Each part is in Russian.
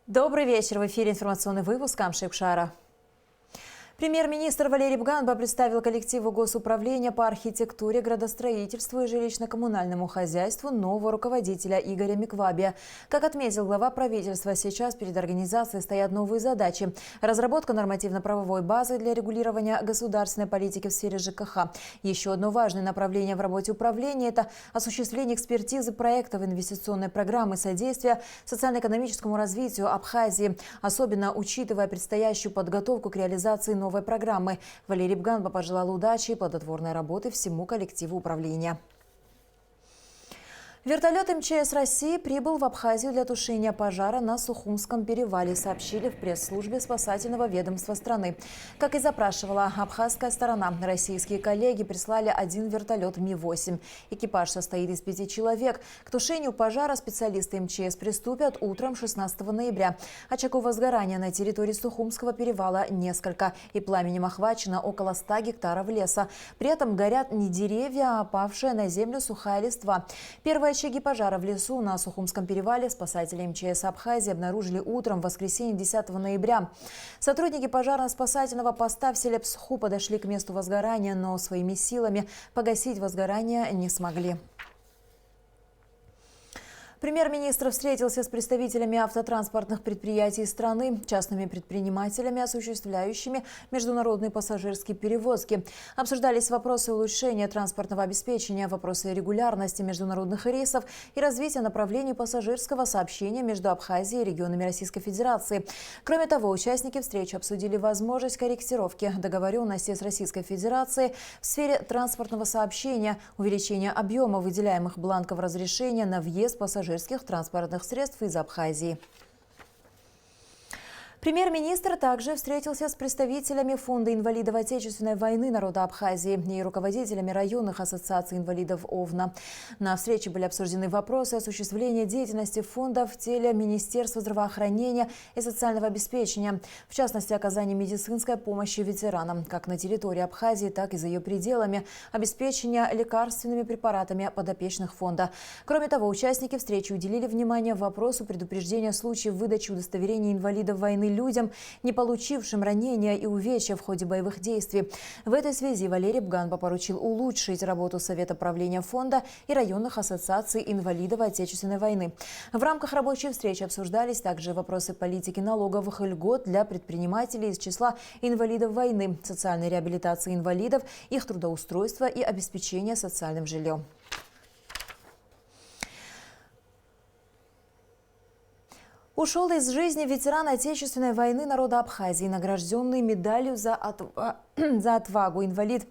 Добрый вечер. В эфире информационный выпуск Амшипшара. Премьер-министр Валерий Бганба представил коллективу Госуправления по архитектуре, градостроительству и жилищно-коммунальному хозяйству нового руководителя Игоря Миквабия. Как отметил глава правительства, сейчас перед организацией стоят новые задачи. Разработка нормативно-правовой базы для регулирования государственной политики в сфере ЖКХ. Еще одно важное направление в работе управления – это осуществление экспертизы проектов инвестиционной программы содействия социально-экономическому развитию Абхазии, особенно учитывая предстоящую подготовку к реализации новой программы. Валерий Бганба пожелал удачи и плодотворной работы всему коллективу управления. Вертолет МЧС России прибыл в Абхазию для тушения пожара на Сухумском перевале, сообщили в пресс-службе спасательного ведомства страны. Как и запрашивала абхазская сторона, российские коллеги прислали один вертолет Ми-8. Экипаж состоит из 5 человек. К тушению пожара специалисты МЧС приступят утром 16 ноября. Очагов возгорания на территории Сухумского перевала несколько, и пламенем охвачено около 100 гектаров леса. При этом горят не деревья, а опавшая на землю сухая листва. Первые очаги пожара в лесу на Сухумском перевале спасатели МЧС Абхазии обнаружили утром в воскресенье 10 ноября. Сотрудники пожарно-спасательного поста в селе Псху подошли к месту возгорания, но своими силами погасить возгорание не смогли. Премьер-министр встретился с представителями автотранспортных предприятий страны, частными предпринимателями, осуществляющими международные пассажирские перевозки. Обсуждались вопросы улучшения транспортного обеспечения, вопросы регулярности международных рейсов и развития направлений пассажирского сообщения между Абхазией и регионами Российской Федерации. Кроме того, участники встречи обсудили возможность корректировки договоренности с Российской Федерацией в сфере транспортного сообщения, увеличения объема выделяемых бланков разрешения на въезд пассажирских транспортных средств из Абхазии. Премьер-министр также встретился с представителями Фонда инвалидов Отечественной войны народа Абхазии и руководителями районных ассоциаций инвалидов ОВНА. На встрече были обсуждены вопросы осуществления деятельности фонда в теле Министерства здравоохранения и социального обеспечения, в частности, оказания медицинской помощи ветеранам, как на территории Абхазии, так и за ее пределами, обеспечения лекарственными препаратами подопечных фонда. Кроме того, участники встречи уделили внимание вопросу предупреждения случаев выдачи удостоверений инвалидов войны людям, не получившим ранения и увечья в ходе боевых действий. В этой связи Валерий Бганба поручил улучшить работу Совета правления фонда и районных ассоциаций инвалидов Отечественной войны. В рамках рабочей встречи обсуждались также вопросы политики налоговых льгот для предпринимателей из числа инвалидов войны, социальной реабилитации инвалидов, их трудоустройства и обеспечения социальным жильем. Ушел из жизни ветеран Отечественной войны народа Абхазии, награжденный медалью за отвагу, инвалид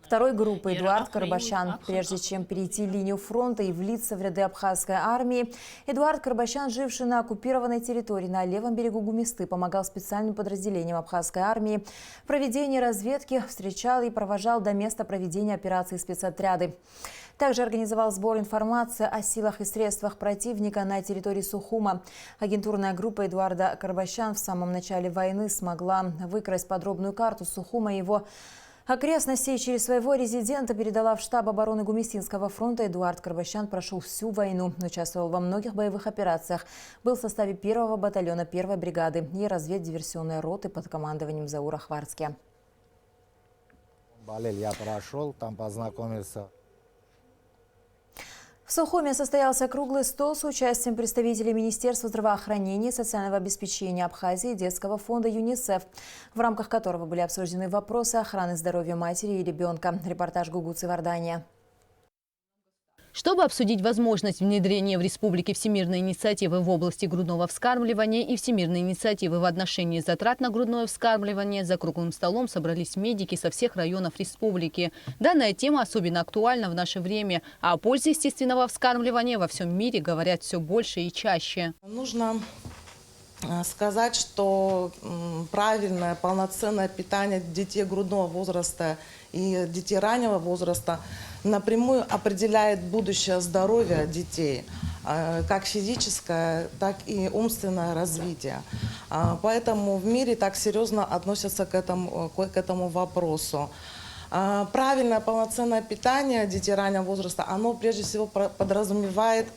второй группы Эдуард Карбашян. Прежде чем перейти линию фронта и влиться в ряды абхазской армии, Эдуард Карбашян, живший на оккупированной территории на левом берегу Гумисты, помогал специальным подразделениям абхазской армии в проведении разведки, встречал и провожал до места проведения операции спецотряды. Также организовал сбор информации о силах и средствах противника на территории Сухума. Агентурная группа Эдуарда Карбашян в самом начале войны смогла выкрасть подробную карту Сухума и его окрестностей. Через своего резидента передала в штаб обороны Гумистинского фронта. Эдуард Карбашян прошел всю войну, участвовал во многих боевых операциях, был в составе 1-го батальона 1-й бригады и разведдиверсионной роты под командованием Заура Хварцки. Я прошел, там познакомился. В Сухуме состоялся круглый стол с участием представителей Министерства здравоохранения и социального обеспечения Абхазии и детского фонда ЮНИСЕФ, в рамках которого были обсуждены вопросы охраны здоровья матери и ребенка. Репортаж Гугуцы Вардания. Чтобы обсудить возможность внедрения в республике всемирной инициативы в области грудного вскармливания и всемирной инициативы в отношении затрат на грудное вскармливание, за круглым столом собрались медики со всех районов республики. Данная тема особенно актуальна в наше время, а о пользе естественного вскармливания во всем мире говорят все больше и чаще. Нужно сказать, что правильное, полноценное питание детей грудного возраста и детей раннего возраста напрямую определяет будущее здоровья детей, как физическое, так и умственное развитие. Поэтому в мире так серьезно относятся к этому вопросу. Правильное полноценное питание детей раннего возраста, оно прежде всего подразумевает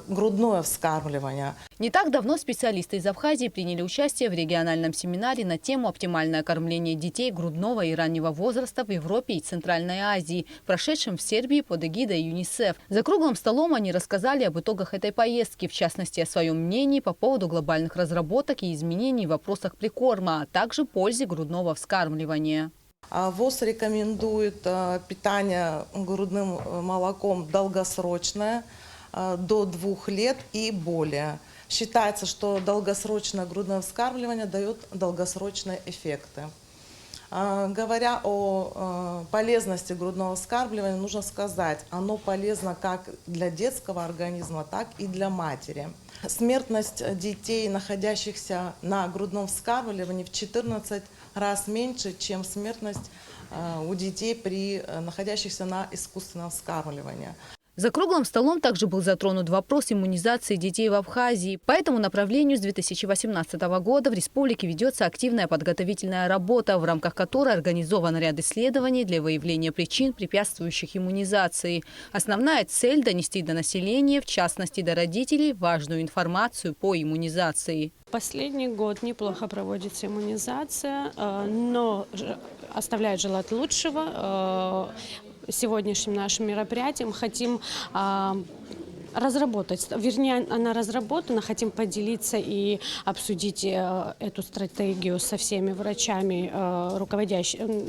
грудное вскармливание. Не так давно специалисты из Абхазии приняли участие в региональном семинаре на тему «Оптимальное кормление детей грудного и раннего возраста в Европе и Центральной Азии», прошедшем в Сербии под эгидой ЮНИСЕФ. За круглым столом они рассказали об итогах этой поездки, в частности, о своем мнении по поводу глобальных разработок и изменений в вопросах прикорма, а также пользе грудного вскармливания. ВОЗ рекомендует питание грудным молоком долгосрочное, до 2 лет и более. Считается, что долгосрочное грудное вскармливание дает долгосрочные эффекты. Говоря о полезности грудного вскармливания, нужно сказать, оно полезно как для детского организма, так и для матери. Смертность детей, находящихся на грудном вскармливании, в 14 раз меньше, чем смертность у детей, находящихся на искусственном вскармливании. За круглым столом также был затронут вопрос иммунизации детей в Абхазии. По этому направлению с 2018 года в республике ведется активная подготовительная работа, в рамках которой организован ряд исследований для выявления причин, препятствующих иммунизации. Основная цель – донести до населения, в частности до родителей, важную информацию по иммунизации. Последний год неплохо проводится иммунизация, но оставляет желать лучшего. Сегодняшним нашим мероприятием хотим разработать, вернее, она разработана, хотим поделиться и обсудить эту стратегию со всеми врачами,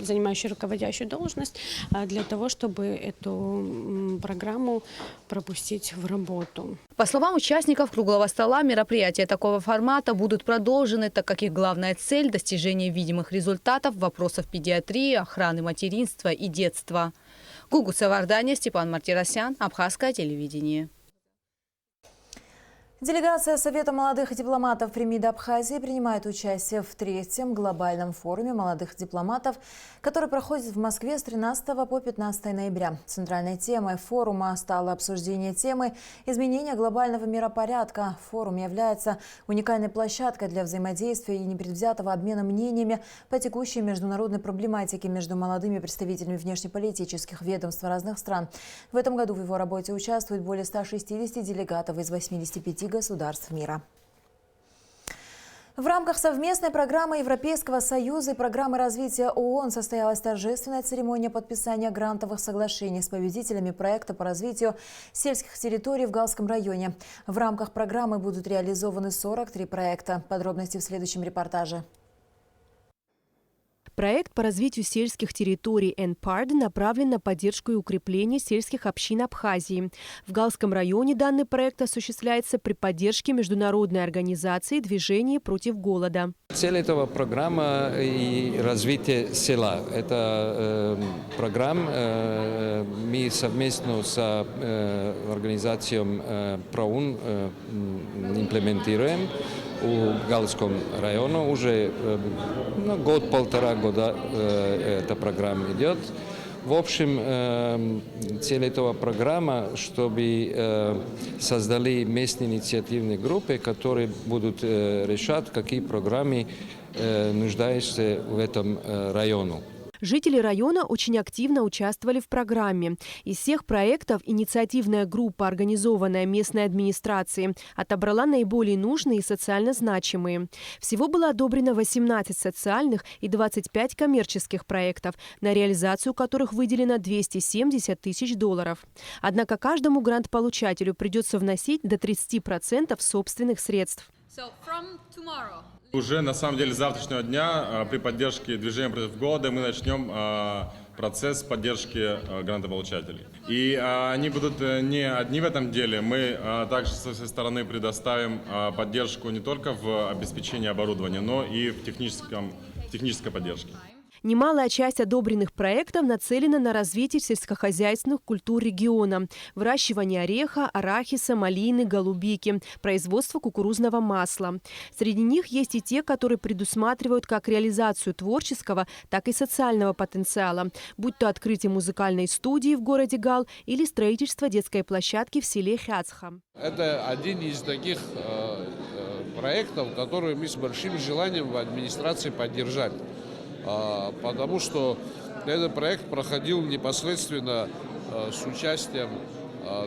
занимающими руководящую должность, для того, чтобы эту программу пропустить в работу. По словам участников круглого стола, мероприятия такого формата будут продолжены, так как их главная цель – достижение видимых результатов в вопросах педиатрии, охраны материнства и детства. Гугуца Варданя, Степан Мартиросян, Абхазское телевидение. Делегация Совета молодых дипломатов при МИД Абхазии принимает участие в 3-м глобальном форуме молодых дипломатов, который проходит в Москве с 13 по 15 ноября. Центральной темой форума стало обсуждение темы изменения глобального миропорядка. Форум является уникальной площадкой для взаимодействия и непредвзятого обмена мнениями по текущей международной проблематике между молодыми представителями внешнеполитических ведомств разных стран. В этом году в его работе участвует более 160 делегатов из 85 государств мира. В рамках совместной программы Европейского Союза и программы развития ООН состоялась торжественная церемония подписания грантовых соглашений с победителями проекта по развитию сельских территорий в Галском районе. В рамках программы будут реализованы 43 проекта. Подробности в следующем репортаже. Проект по развитию сельских территорий НПАРД направлен на поддержку и укрепление сельских общин Абхазии. В Галском районе данный проект осуществляется при поддержке международной организации «Движение против голода». Цель этого программа и развитие села. Это программа мы совместно с организацией ПРОУН имплементируем в Галском районе. Уже год-полтора года эта программа идет. В общем, цель этого программы, чтобы создали местные инициативные группы, которые будут решать, какие программы нуждаются в этом районе. Жители района очень активно участвовали в программе. Из всех проектов инициативная группа, организованная местной администрацией, отобрала наиболее нужные и социально значимые. Всего было одобрено 18 социальных и 25 коммерческих проектов, на реализацию которых выделено $270 тысяч. Однако каждому грантополучателю придется вносить до 30% собственных средств. Уже на самом деле с завтрашнего дня при поддержке движения против голода мы начнем процесс поддержки грантополучателей. И они будут не одни в этом деле. Мы также со своей стороны предоставим поддержку не только в обеспечении оборудования, но и в технической поддержке. Немалая часть одобренных проектов нацелена на развитие сельскохозяйственных культур региона, выращивание ореха, арахиса, малины, голубики, производство кукурузного масла. Среди них есть и те, которые предусматривают как реализацию творческого, так и социального потенциала, будь то открытие музыкальной студии в городе Гал или строительство детской площадки в селе Хяцха. Это один из таких проектов, которые мы с большим желанием в администрации поддержали. Потому что Этот проект проходил непосредственно с участием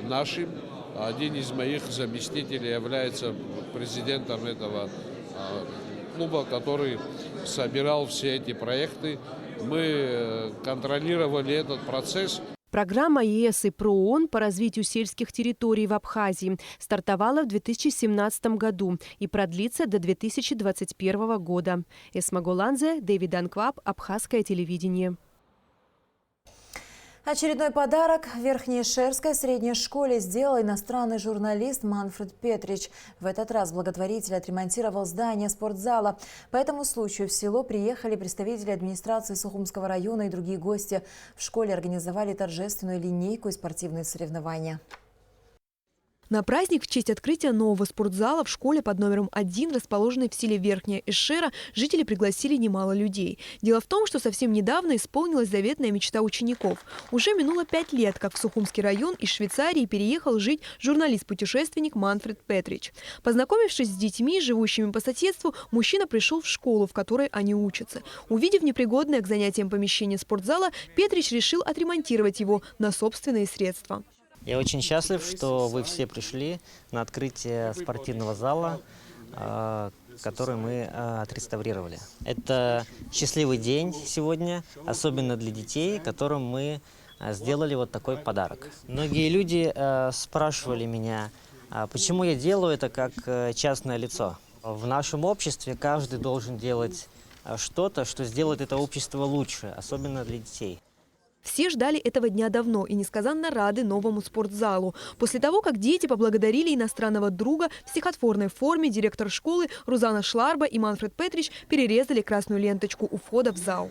нашим. Один из моих заместителей является президентом этого клуба, который собирал все эти проекты. Мы контролировали этот процесс. Программа ЕС и ПРООН по развитию сельских территорий в Абхазии стартовала в 2017 году и продлится до 2021 года. Эсма Голанзе, Дэвид Анкваб, Абхазское телевидение. Очередной подарок в Верхнеишерской средней школе сделал иностранный журналист Манфред Петрич. В этот раз благотворитель отремонтировал здание спортзала. По этому случаю в село приехали представители администрации Сухумского района и другие гости. В школе организовали торжественную линейку и спортивные соревнования. На праздник в честь открытия нового спортзала в школе под номером 1, расположенной в селе Верхняя Ишера, жители пригласили немало людей. Дело в том, что совсем недавно исполнилась заветная мечта учеников. Уже минуло 5 лет, как в Сухумский район из Швейцарии переехал жить журналист-путешественник Манфред Петрич. Познакомившись с детьми, живущими по соседству, мужчина пришел в школу, в которой они учатся. Увидев непригодное к занятиям помещение спортзала, Петрич решил отремонтировать его на собственные средства. Я очень счастлив, что вы все пришли на открытие спортивного зала, который мы отреставрировали. Это счастливый день сегодня, особенно для детей, которым мы сделали вот такой подарок. Многие люди спрашивали меня, почему я делаю это как частное лицо. В нашем обществе каждый должен делать что-то, что сделает это общество лучше, особенно для детей. Все ждали этого дня давно и несказанно рады новому спортзалу. После того, как дети поблагодарили иностранного друга, в стихотворной форме директор школы Рузана Шларба и Манфред Петрич перерезали красную ленточку у входа в зал.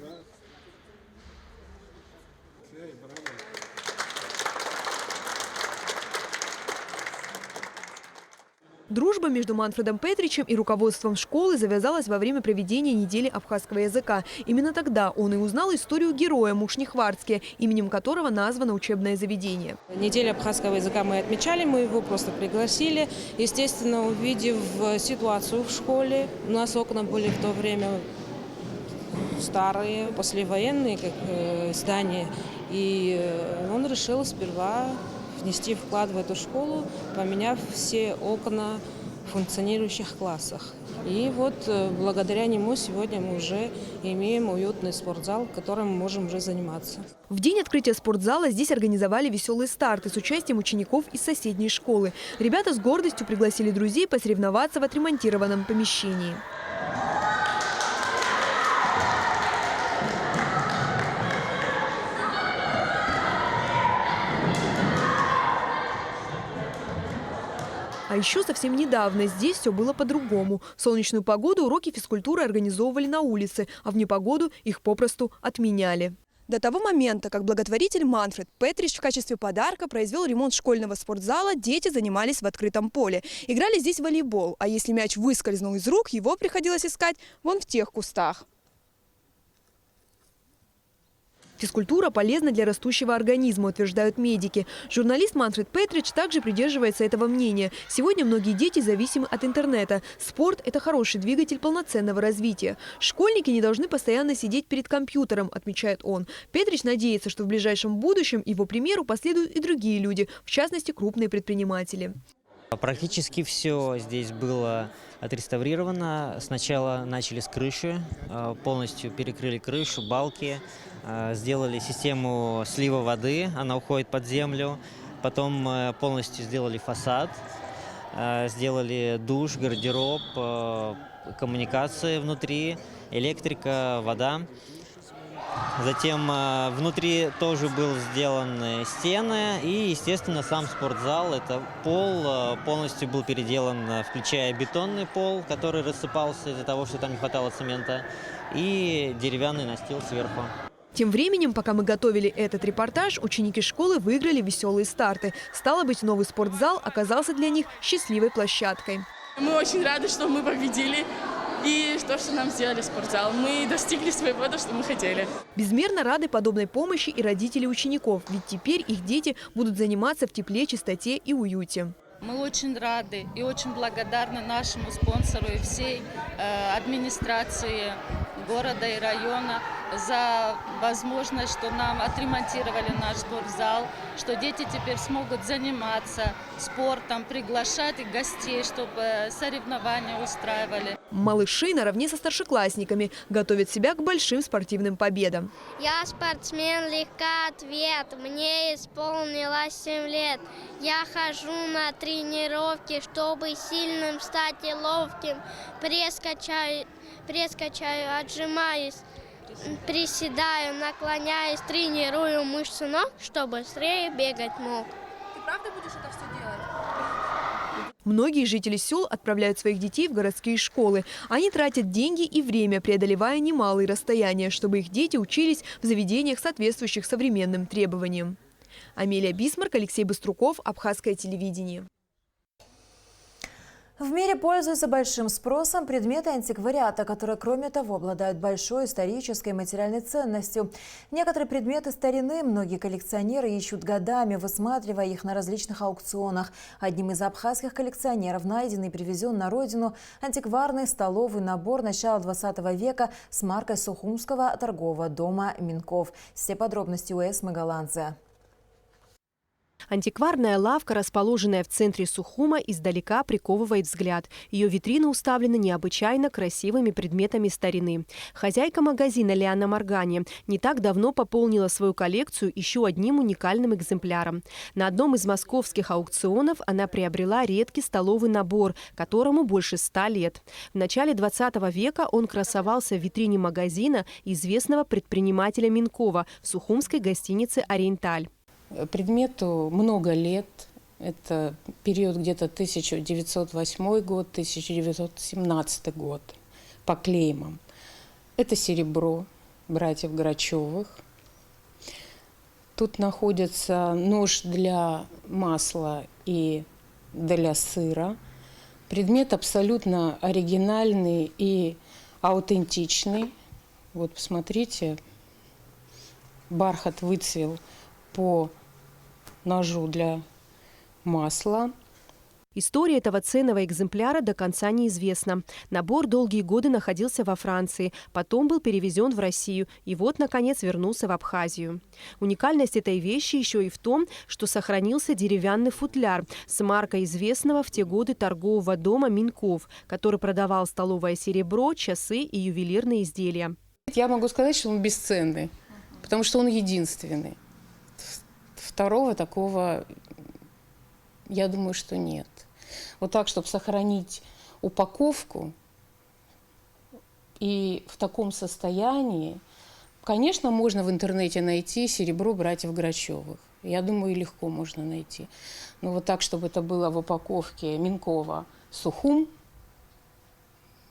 Дружба между Манфредом Петричем и руководством школы завязалась во время проведения недели абхазского языка. Именно тогда он и узнал историю героя Мушнихвардске, именем которого названо учебное заведение. Неделю абхазского языка мы отмечали, мы его просто пригласили. Естественно, увидев ситуацию в школе, у нас окна были в то время старые, послевоенные как здания. И он решил сперва внести вклад в эту школу, поменяв все окна в функционирующих классах. И вот благодаря нему сегодня мы уже имеем уютный спортзал, в котором мы можем уже заниматься. В день открытия спортзала здесь организовали веселые старты с участием учеников из соседней школы. Ребята с гордостью пригласили друзей посоревноваться в отремонтированном помещении. А еще совсем недавно здесь все было по-другому. В солнечную погоду уроки физкультуры организовывали на улице, а в непогоду их попросту отменяли. До того момента, как благотворитель Манфред Петрич в качестве подарка произвел ремонт школьного спортзала, дети занимались в открытом поле. Играли здесь в волейбол, а если мяч выскользнул из рук, его приходилось искать вон в тех кустах. Физкультура полезна для растущего организма, утверждают медики. Журналист Манфред Петрич также придерживается этого мнения. Сегодня многие дети зависимы от интернета. Спорт – это хороший двигатель полноценного развития. Школьники не должны постоянно сидеть перед компьютером, отмечает он. Петрич надеется, что в ближайшем будущем его примеру последуют и другие люди, в частности, крупные предприниматели. Практически все здесь было отреставрировано. Сначала начали с крыши, полностью перекрыли крышу, балки, сделали систему слива воды, она уходит под землю. Потом полностью сделали фасад, сделали душ, гардероб, коммуникации внутри, электрика, вода. Затем внутри тоже был сделаны стены и, естественно, сам спортзал. Это пол полностью был переделан, включая бетонный пол, который рассыпался из-за того, что там не хватало цемента, и деревянный настил сверху. Тем временем, пока мы готовили этот репортаж, ученики школы выиграли веселые старты. Стало быть, новый спортзал оказался для них счастливой площадкой. Мы очень рады, что мы победили. И что нам сделали спортзал. Мы достигли своего, что мы хотели. Безмерно рады подобной помощи и родители учеников, ведь теперь их дети будут заниматься в тепле, чистоте и уюте. Мы очень рады и очень благодарны нашему спонсору и всей администрации города и района за возможность, что нам отремонтировали наш спортзал, что дети теперь смогут заниматься спортом, приглашать гостей, чтобы соревнования устраивали. Малыши наравне со старшеклассниками готовят себя к большим спортивным победам. Я спортсмен легкоатлет, мне исполнилось 7 лет. Я хожу на тренировки, чтобы сильным стать и ловким. Пресс качаю, отжимаюсь, приседаю, наклоняюсь, тренирую мышцы ног, чтобы быстрее бегать мог. Ты правда будешь это все делать? Многие жители сел отправляют своих детей в городские школы. Они тратят деньги и время, преодолевая немалые расстояния, чтобы их дети учились в заведениях, соответствующих современным требованиям. Амелия Бисмарк, Алексей Быструков, Абхазское телевидение. В мире пользуются большим спросом предметы антиквариата, которые, кроме того, обладают большой исторической и материальной ценностью. Некоторые предметы старины многие коллекционеры ищут годами, высматривая их на различных аукционах. Одним из абхазских коллекционеров найденный и привезен на родину антикварный столовый набор начала 20 века с маркой Сухумского торгового дома «Минков». Все подробности у Эсмы Голландзе. Антикварная лавка, расположенная в центре Сухума, издалека приковывает взгляд. Ее витрины уставлены необычайно красивыми предметами старины. Хозяйка магазина Лиана Маргани не так давно пополнила свою коллекцию еще одним уникальным экземпляром. На одном из московских аукционов она приобрела редкий столовый набор, которому больше 100 лет. В начале 20 века он красовался в витрине магазина известного предпринимателя Минкова в сухумской гостинице «Ориенталь». Предмету много лет. Это период где-то 1908 год, 1917 год по клеймам. Это серебро братьев Грачевых. Тут находится нож для масла и для сыра. Предмет абсолютно оригинальный и аутентичный. Вот посмотрите, бархат выцвел по ножу для масла. История этого ценного экземпляра до конца неизвестна. Набор долгие годы находился во Франции, потом был перевезен в Россию и вот, наконец, вернулся в Абхазию. Уникальность этой вещи еще и в том, что сохранился деревянный футляр с маркой известного в те годы торгового дома «Минков», который продавал столовое серебро, часы и ювелирные изделия. Я могу сказать, что он бесценный, потому что он единственный. Второго такого, я думаю, что нет. Вот так, чтобы сохранить упаковку и в таком состоянии, конечно, можно в интернете найти серебро братьев Грачевых. Я думаю, легко можно найти. Но вот так, чтобы это было в упаковке Минкова Сухум,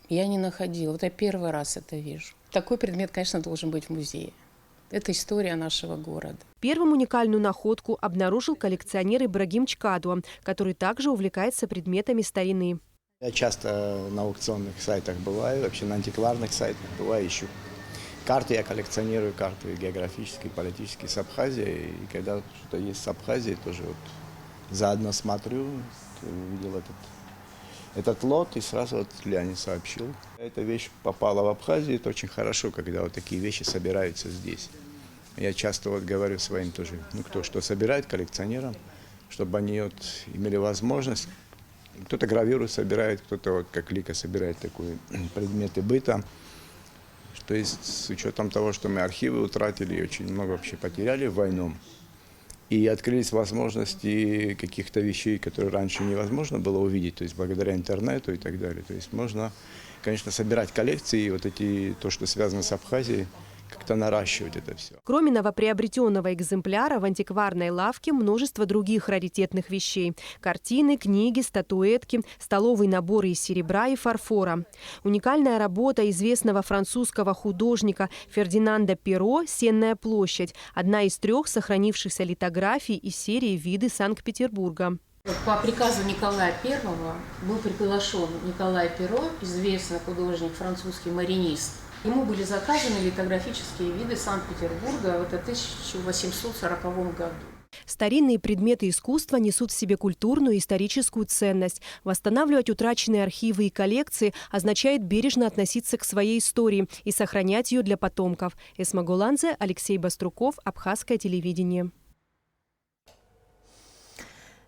я не находила. Вот я первый раз это вижу. Такой предмет, конечно, должен быть в музее. Это история нашего города. Первым уникальную находку обнаружил коллекционер Ибрагим Чкадуа, который также увлекается предметами старины. Я часто на аукционных сайтах бываю, вообще на антикварных сайтах бываю, ищу карты. Я коллекционирую карты географические, политические с Абхазией. И когда что-то есть с Абхазией, тоже вот заодно смотрю, увидел этот лот и сразу вот Ляне сообщил. Эта вещь попала в Абхазию, это очень хорошо, когда вот такие вещи собираются здесь. Я часто вот говорю своим тоже, кто что собирает, коллекционерам, чтобы они вот имели возможность. Кто-то гравюру собирает, кто-то вот как Лика собирает такие предметы быта. То есть с учетом того, что мы архивы утратили и очень много вообще потеряли в войну, и открылись возможности каких-то вещей, которые раньше невозможно было увидеть, то есть благодаря интернету и так далее. То есть можно, конечно, собирать коллекции, и вот то, что связано с Абхазией, как-то наращивать это все. Кроме новоприобретенного экземпляра в антикварной лавке множество других раритетных вещей. Картины, книги, статуэтки, столовые наборы из серебра и фарфора. Уникальная работа известного французского художника Фердинанда Перро «Сенная площадь» – одна из 3 сохранившихся литографий из серии «Виды Санкт-Петербурга». По приказу Николая I был приглашен Николай Перро, известный художник, французский маринист. Ему были заказаны литографические виды Санкт-Петербурга в 1840 году. Старинные предметы искусства несут в себе культурную и историческую ценность. Восстанавливать утраченные архивы и коллекции означает бережно относиться к своей истории и сохранять ее для потомков. Эсма Гуланзе, Алексей Баструков, Абхазское телевидение.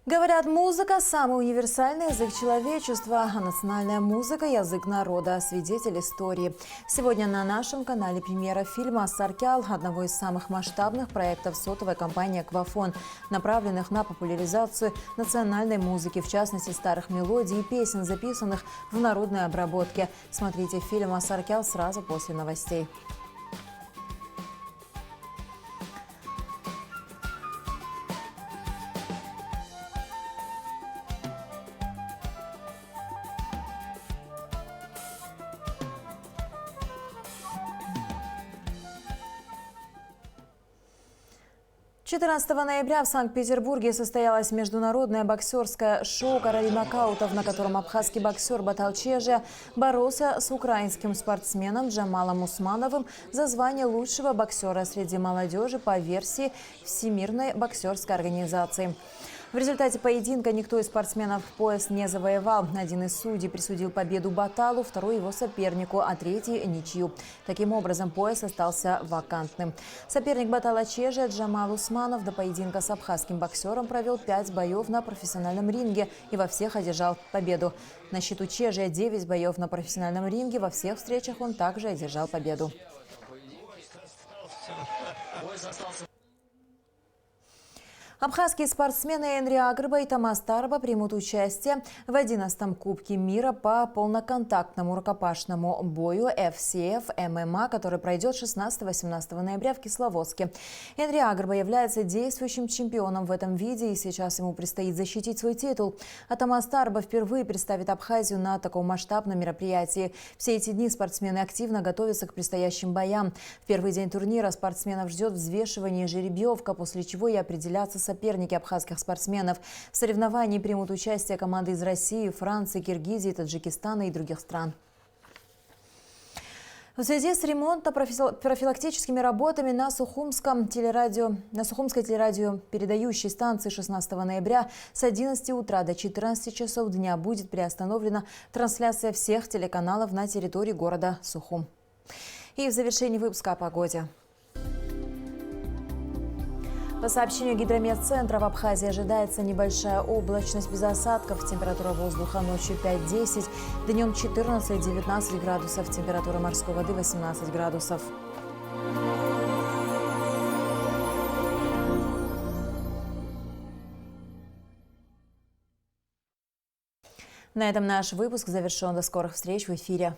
Говорят, музыка – самый универсальный язык человечества, а национальная музыка – язык народа, свидетель истории. Сегодня на нашем канале премьера фильма «Саркял», одного из самых масштабных проектов сотовой компании «Аквафон», направленных на популяризацию национальной музыки, в частности, старых мелодий и песен, записанных в народной обработке. Смотрите фильм «Саркял» сразу после новостей. – 14 ноября в Санкт-Петербурге состоялось международное боксерское шоу «Короли нокаутов», на котором абхазский боксер Батал Чежия боролся с украинским спортсменом Джамалом Усмановым за звание лучшего боксера среди молодежи по версии Всемирной боксерской организации. В результате поединка никто из спортсменов пояс не завоевал. Один из судей присудил победу Баталу, второй его сопернику, а третий – ничью. Таким образом, пояс остался вакантным. Соперник Батала Чежия Джамал Усманов до поединка с абхазским боксером провел 5 боев на профессиональном ринге и во всех одержал победу. На счету Чежия 9 боев на профессиональном ринге, во всех встречах он также одержал победу. Абхазские спортсмены Энри Агрба и Тамас Тарба примут участие в 11-м Кубке мира по полноконтактному рукопашному бою FCF ММА, который пройдет 16-18 ноября в Кисловодске. Энри Агрба является действующим чемпионом в этом виде, и сейчас ему предстоит защитить свой титул. А Тамас Тарба впервые представит Абхазию на таком масштабном мероприятии. Все эти дни спортсмены активно готовятся к предстоящим боям. В первый день турнира спортсменов ждет взвешивание и жеребьевка, после чего и определятся соперники абхазских спортсменов. В соревновании примут участие команды из России, Франции, Киргизии, Таджикистана и других стран. В связи с ремонтно-профилактическими работами на Сухумской телерадиопередающей станции 16 ноября с 11 утра до 14 часов дня будет приостановлена трансляция всех телеканалов на территории города Сухум. И в завершении выпуска о погоде. По сообщению Гидрометцентра, в Абхазии ожидается небольшая облачность без осадков. Температура воздуха ночью 5-10, днем 14-19 градусов. Температура морской воды 18 градусов. На этом наш выпуск завершен. До скорых встреч в эфире.